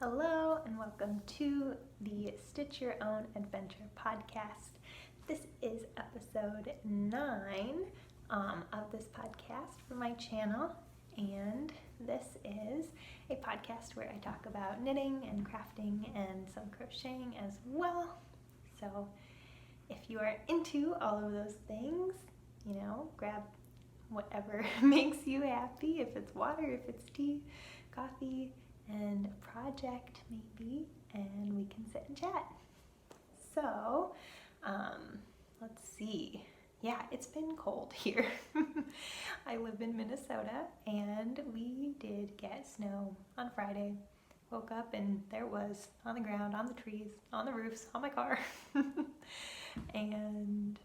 Hello and welcome to the Stitch Your Own Adventure podcast. This is episode 9 of this podcast for my channel, and this is a podcast where I talk about knitting and crafting and some crocheting as well. So if you are into all of those things, grab whatever makes you happy, if it's water, if it's tea, coffee, and a project maybe, and we can sit and chat. So, let's see. Yeah, it's been cold here. I live in Minnesota, and we did get snow on Friday. Woke up and there it was on the ground, on the trees, on the roofs, on my car. And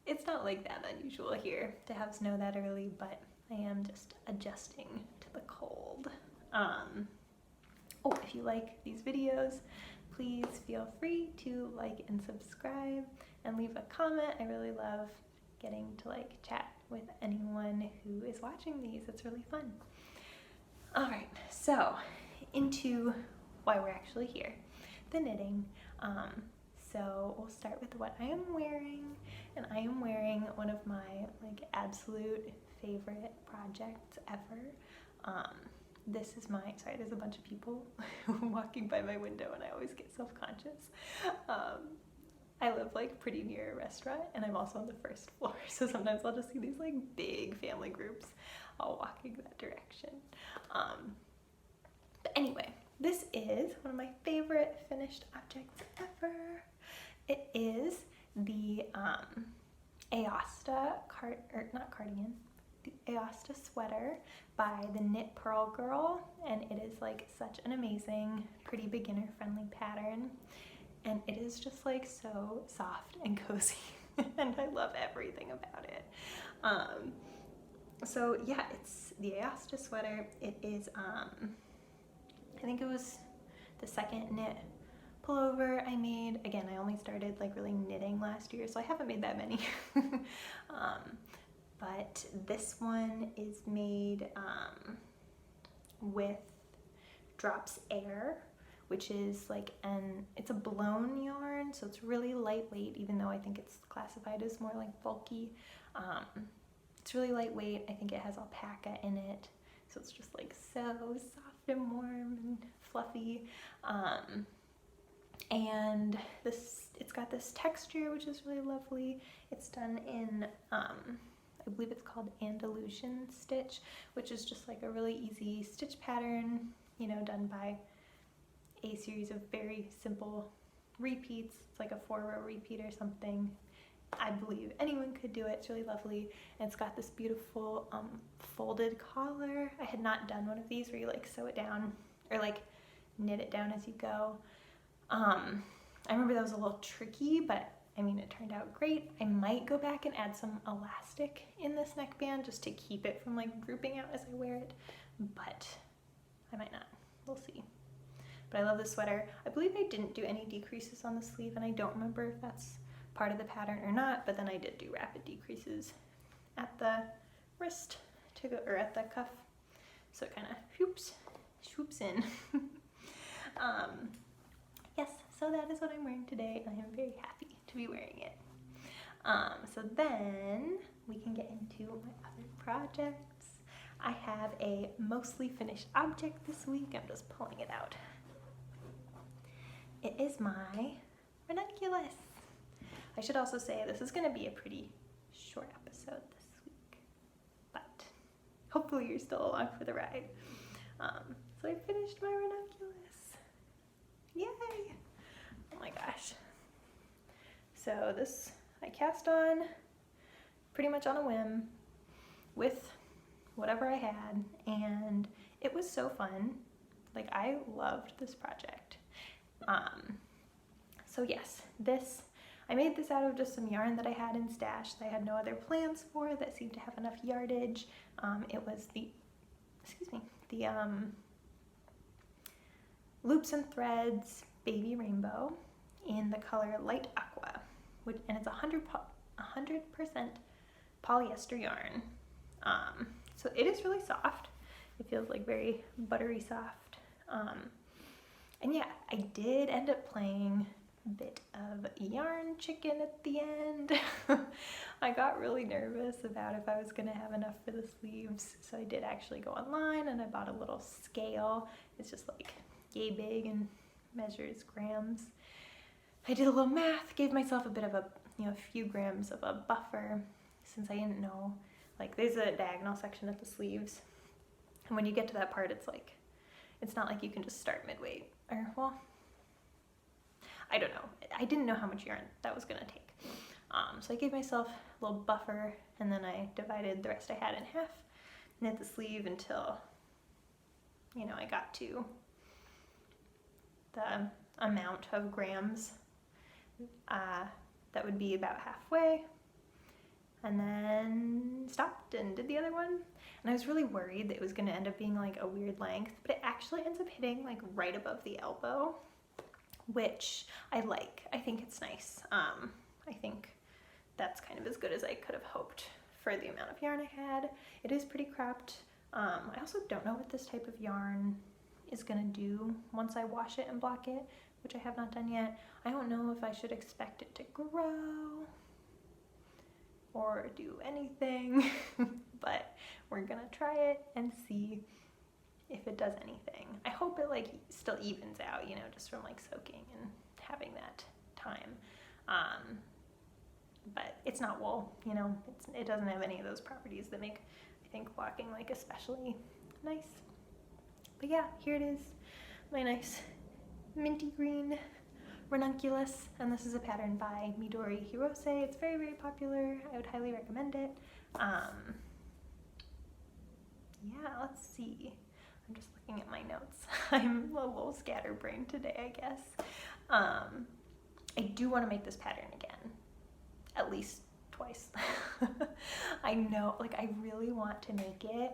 it's not like that unusual here to have snow that early, but I am just adjusting to the cold. If you like these videos, please feel free to like and subscribe and leave a comment. I really love getting to chat with anyone who is watching these. It's really fun. All right, so into why we're actually here, the knitting. So we'll start with what I am wearing, and I am wearing one of my absolute favorite projects ever. This is sorry, there's a bunch of people walking by my window and I always get self-conscious. I live pretty near a restaurant, and I'm also on the first floor, so sometimes I'll just see these big family groups all walking that direction. But anyway, this is one of my favorite finished objects ever. It is the Aosta Cardigan, the Aosta Sweater by the Knit Pearl Girl, and it is such an amazing, pretty beginner friendly pattern, and it is just so soft and cozy and I love everything about it. So yeah, it's the Aosta Sweater. It is I think it was the second knit pullover I made. Again, I only started really knitting last year, so I haven't made that many. But this one is made with Drops Air, which is it's a blown yarn, so it's really lightweight, even though I think it's classified as more bulky. It's really lightweight. I think it has alpaca in it, so it's just so soft and warm and fluffy. And it's got this texture, which is really lovely. It's done in I believe it's called Andalusian stitch, which is just a really easy stitch pattern, done by a series of very simple repeats. It's a 4-row repeat or something. I believe anyone could do it. It's really lovely, and it's got this beautiful folded collar. I had not done one of these where you sew it down or knit it down as you go. I remember that was a little tricky, but it turned out great. I might go back and add some elastic in this neckband just to keep it from drooping out as I wear it, but I might not. We'll see. But I love this sweater. I believe I didn't do any decreases on the sleeve, and I don't remember if that's part of the pattern or not, but then I did do rapid decreases at the wrist or at the cuff, so it kind of swoops in. Yes, so that is what I'm wearing today, and I am very happy to be wearing it. So then we can get into my other projects. I have a mostly finished object this week. I'm just pulling it out. It is my Ranunculus. I should also say this is going to be a pretty short episode this week, but hopefully you're still along for the ride. So I finished my Ranunculus. Yay! Oh my gosh. So this I cast on pretty much on a whim with whatever I had, and it was so fun. I loved this project. So yes, I made this out of just some yarn that I had in stash that I had no other plans for that seemed to have enough yardage. It was the Loops and Threads Baby Rainbow in the color Light Aqua, and it's 100% polyester yarn. So it is really soft. It feels very buttery soft. And yeah, I did end up playing a bit of yarn chicken at the end. I got really nervous about if I was gonna have enough for the sleeves, so I did actually go online and I bought a little scale. It's just like yay big and measures grams. I did a little math, gave myself a bit of a, a few grams of a buffer, since I didn't know, like there's a diagonal section at the sleeves, and when you get to that part, it's like, it's not like you can just start midway, or well, I don't know. I didn't know how much yarn that was gonna take. So I gave myself a little buffer, and then I divided the rest I had in half, knit the sleeve until, I got to the amount of grams that would be about halfway, and then stopped and did the other one. And I was really worried that it was gonna end up being like a weird length, but it actually ends up hitting like right above the elbow, which I like. I think it's nice. I think that's kind of as good as I could have hoped for the amount of yarn I had. It is pretty cropped. I also don't know what this type of yarn is gonna do once I wash it and block it, which I have not done yet. I don't know if I should expect it to grow or do anything, but we're gonna try it and see if it does anything. I hope it like still evens out, just from like soaking and having that time. But it's not wool, it doesn't have any of those properties that make, I think, blocking like especially nice. But yeah, here it is, my nice minty green Ranunculus, and this is a pattern by Midori Hirose. It's very, very popular. I would highly recommend it. Yeah, let's see. I'm just looking at my notes. I'm a little scatterbrained today, I guess. I do want to make this pattern again, at least twice. I know, like I really want to make it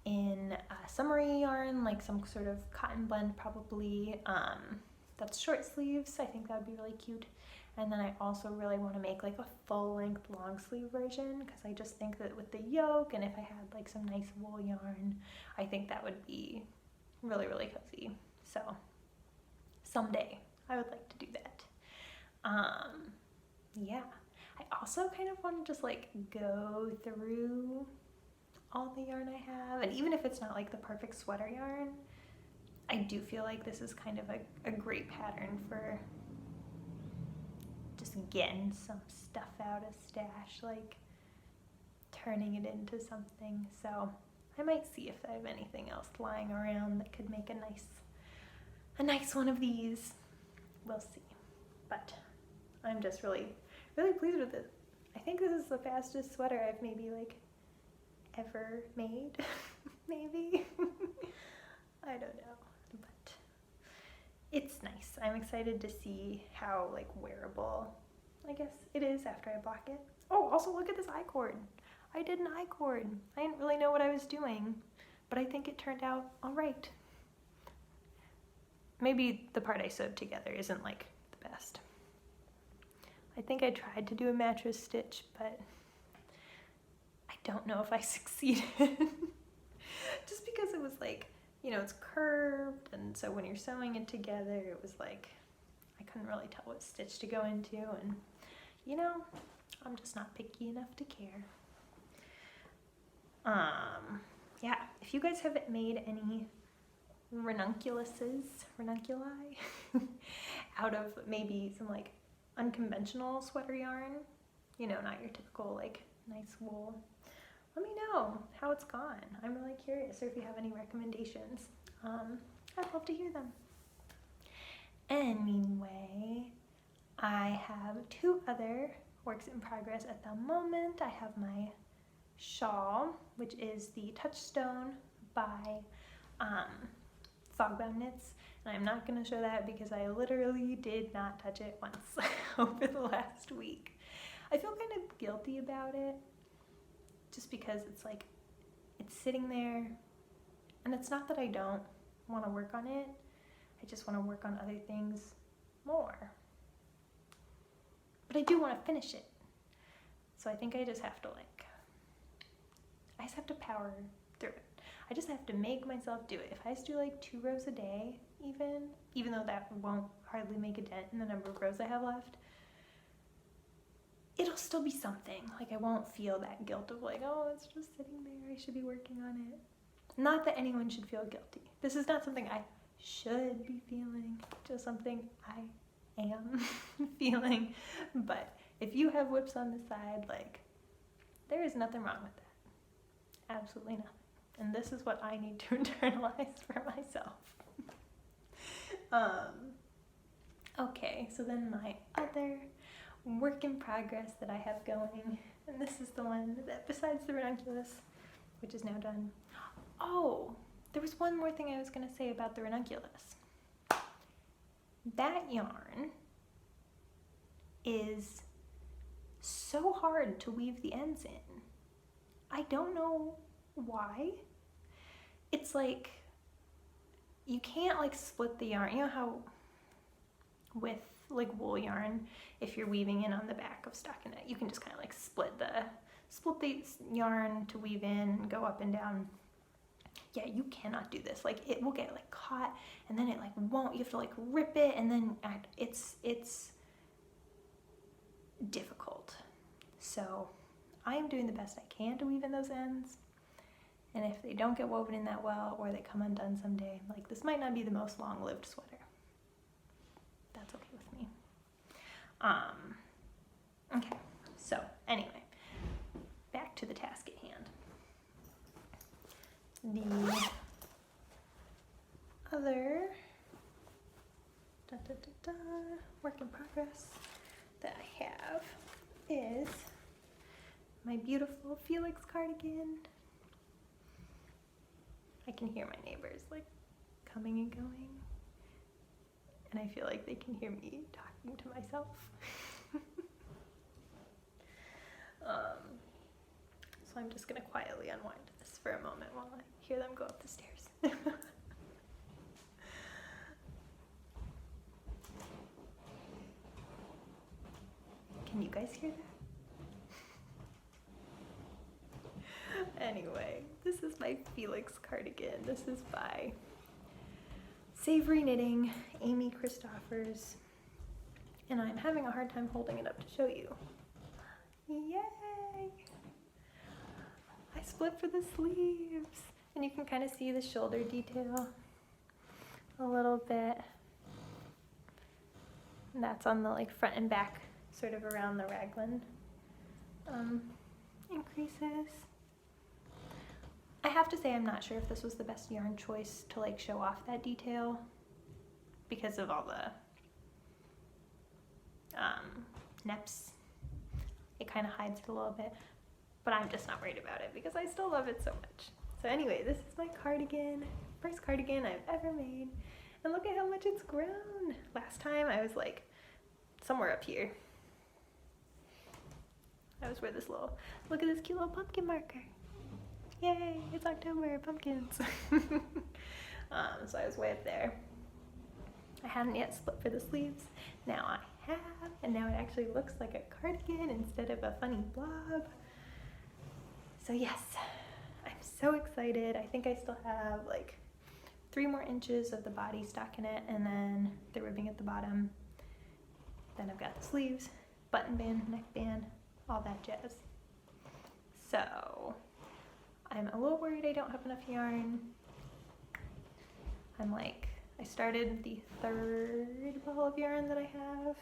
in summery yarn, like some sort of cotton blend probably. That's short sleeves. I think that would be really cute. And then I also really want to make like a full length long sleeve version, because I just think that with the yoke, and if I had like some nice wool yarn, I think that would be really, really cozy. So someday I would like to do that. Yeah, I also kind of want to just like go through all the yarn I have, and even if it's not like the perfect sweater yarn, I do feel like this is kind of a great pattern for just getting some stuff out of stash, like turning it into something. So I might see if I have anything else lying around that could make a nice one of these. We'll see. But I'm just really, really pleased with it. I think this is the fastest sweater I've maybe like ever made. Maybe. I don't know. But it's nice. I'm excited to see how like wearable, I guess, it is after I block it. Oh, also look at this I-cord. I did an I-cord. I didn't really know what I was doing, but I think it turned out all right. Maybe the part I sewed together isn't like the best. I think I tried to do a mattress stitch, but I don't know if I succeeded. Just because it was like, it's curved, and so when you're sewing it together, it was like, I couldn't really tell what stitch to go into, and I'm just not picky enough to care. Yeah, if you guys have made any ranunculi out of maybe some like unconventional sweater yarn, not your typical like nice wool, let me know how it's gone. I'm really curious, or if you have any recommendations. I'd love to hear them. Anyway, I have 2 other works in progress at the moment. I have my shawl, which is the Touchstone by Fogbound Knits, and I'm not going to show that because I literally did not touch it once over the last week. I feel kind of guilty about it, just because it's like, it's sitting there, and it's not that I don't want to work on it, I just want to work on other things more. But I do want to finish it. So I think I just have to power through it. I just have to make myself do it. If I just do like 2 rows a day, even though that won't hardly make a dent in the number of rows I have left, it'll still be something. Like I won't feel that guilt of like, oh, it's just sitting there, I should be working on it. Not that anyone should feel guilty. This is not something I should be feeling, just something I am feeling. But if you have whips on the side, like, there is nothing wrong with that. Absolutely nothing. And this is what I need to internalize for myself. Okay, so then my other work in progress that I have going, and this is the one that, besides the Ranunculus, which is now done. Oh, there was one more thing I was going to say about the Ranunculus. That yarn is so hard to weave the ends in. I don't know why. It's like, you can't like split the yarn. You know how with like wool yarn, if you're weaving in on the back of stockinette, you can just kind of like split the yarn to weave in and go up and down. Yeah, you cannot do this. Like it will get like caught and then it like won't. You have to like rip it and then it's difficult. So I am doing the best I can to weave in those ends. And if they don't get woven in that well or they come undone someday, like this might not be the most long-lived sweater. That's okay with me. Okay, so anyway, back to the task at hand. The other work in progress that I have is my beautiful Felix cardigan. I can hear my neighbors like coming and going, and I feel like they can hear me talking to myself. So I'm just gonna quietly unwind this for a moment while I hear them go up the stairs. Can you guys hear that? Anyway, this is my Felix cardigan. This is by Savory Knitting, Amy Christoffers, and I'm having a hard time holding it up to show you. Yay! I split for the sleeves, and you can kind of see the shoulder detail a little bit. And that's on the like front and back, sort of around the raglan increases. I have to say I'm not sure if this was the best yarn choice to like show off that detail because of all the neps. It kind of hides it a little bit, but I'm just not worried about it because I still love it so much. So anyway, this is my cardigan, first cardigan I've ever made, and look at how much it's grown. Last time I was like somewhere up here. I was where this little, look at this cute little pumpkin marker. Yay, it's October, pumpkins. So I was way up there. I hadn't yet split for the sleeves. Now I have, and now it actually looks like a cardigan instead of a funny blob. So yes, I'm so excited. I think I still have like 3 more inches of the body stockinette and then the ribbing at the bottom. Then I've got the sleeves, button band, neck band, all that jazz. So I'm a little worried I don't have enough yarn. I started the 3rd ball of yarn that I have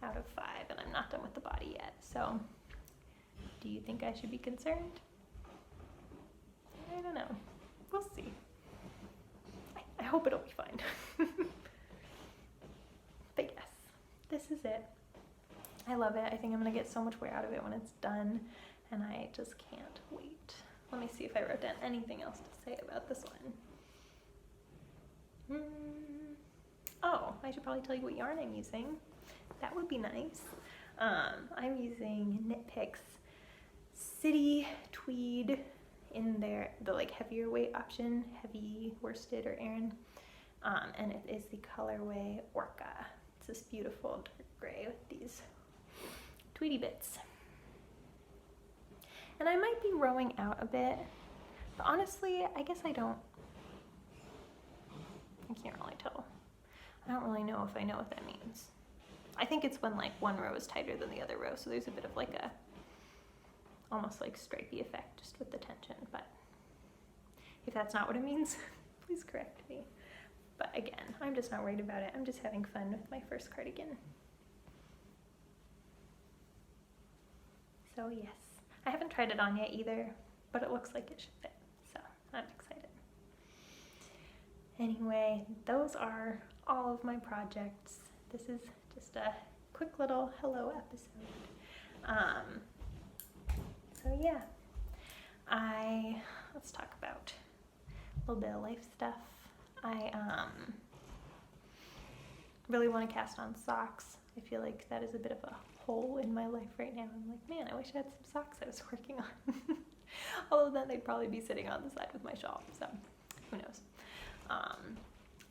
out of 5, and I'm not done with the body yet. So do you think I should be concerned? I don't know. We'll see. I hope it'll be fine. But yes, this is it. I love it. I think I'm gonna get so much wear out of it when it's done, and I just can't wait. Let me see if I wrote down anything else to say about this one. Oh, I should probably tell you what yarn I'm using. That would be nice. I'm using Knit Picks City Tweed in the like heavier weight option, heavy worsted or Aran, and it is the colorway Orca. It's this beautiful dark gray with these tweedy bits. And I might be rowing out a bit, But honestly, I guess I can't really tell. I don't really know if I know what that means. I think it's when like one row is tighter than the other row, so there's a bit of like a almost like stripey effect just with the tension. But if that's not what it means, please correct me. But again, I'm just not worried about it. I'm just having fun with my first cardigan. So yes, I haven't tried it on yet either, but it looks like it should fit, so I'm excited. Anyway, those are all of my projects. This is just a quick little hello episode. So yeah, let's talk about a little bit of life stuff. I really want to cast on socks. I feel like that is a bit of a hole in my life right now. I'm like, man, I wish I had some socks I was working on. Although then they'd probably be sitting on the side with my shawl, so who knows.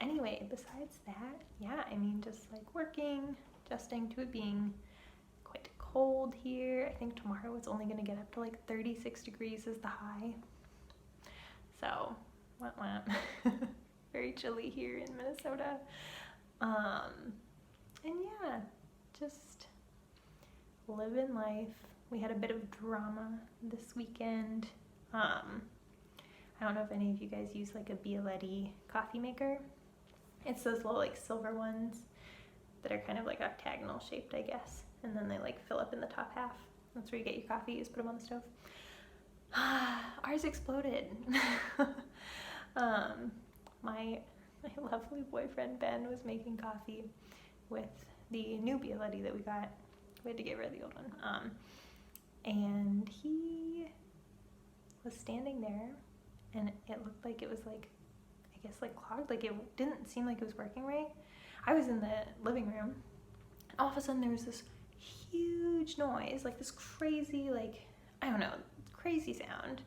Anyway, besides that, yeah, I mean, just like working, adjusting to it being quite cold here. I think tomorrow it's only going to get up to like 36 degrees is the high. So, very chilly here in Minnesota. And yeah, just living life. We had a bit of drama this weekend. I don't know if any of you guys use like a Bialetti coffee maker. It's those little like silver ones that are kind of like octagonal shaped, I guess. And then they like fill up in the top half. That's where you get your coffee, you just put them on the stove. Ours exploded. My lovely boyfriend Ben was making coffee with the new Bialetti that we got. We had to get rid of the old one. And he was standing there, and it looked like it was like, I guess like clogged. Like it didn't seem like it was working right. I was in the living room, and all of a sudden there was this huge noise, like this crazy, like, I don't know, crazy sound.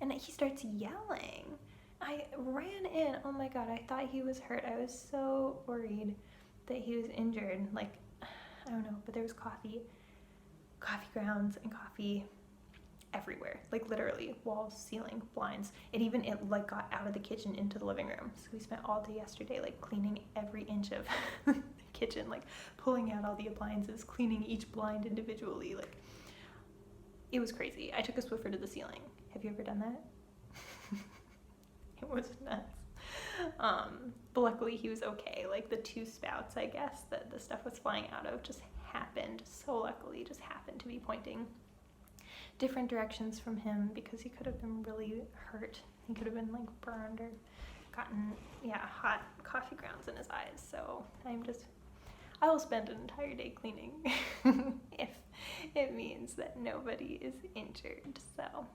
And he starts yelling. I ran in. Oh my God, I thought he was hurt. I was so worried that he was injured. Like, I don't know, but there was coffee grounds and coffee everywhere. Like literally walls, ceiling, blinds. It like got out of the kitchen into the living room. So we spent all day yesterday like cleaning every inch of the kitchen, like pulling out all the appliances, cleaning each blind individually. Like, it was crazy. I took a Swiffer to the ceiling. Have you ever done that? It was nuts. But luckily he was okay. Like the two spouts, I guess, that the stuff was flying out of just happened to be pointing different directions from him, because he could have been really hurt. He could have been like burned or gotten, hot coffee grounds in his eyes. So I will spend an entire day cleaning if it means that nobody is injured. So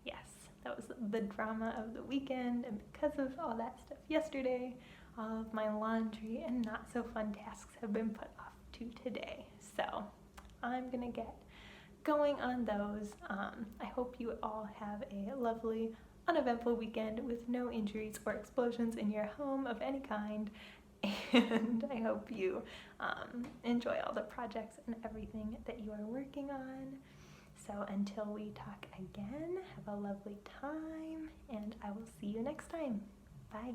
yes, that was the drama of the weekend, and because of all that stuff yesterday, all of my laundry and not so fun tasks have been put off to today. So I'm gonna get going on those. I hope you all have a lovely, uneventful weekend with no injuries or explosions in your home of any kind. And I hope you enjoy all the projects and everything that you are working on. So until we talk again, have a lovely time, and I will see you next time. Bye.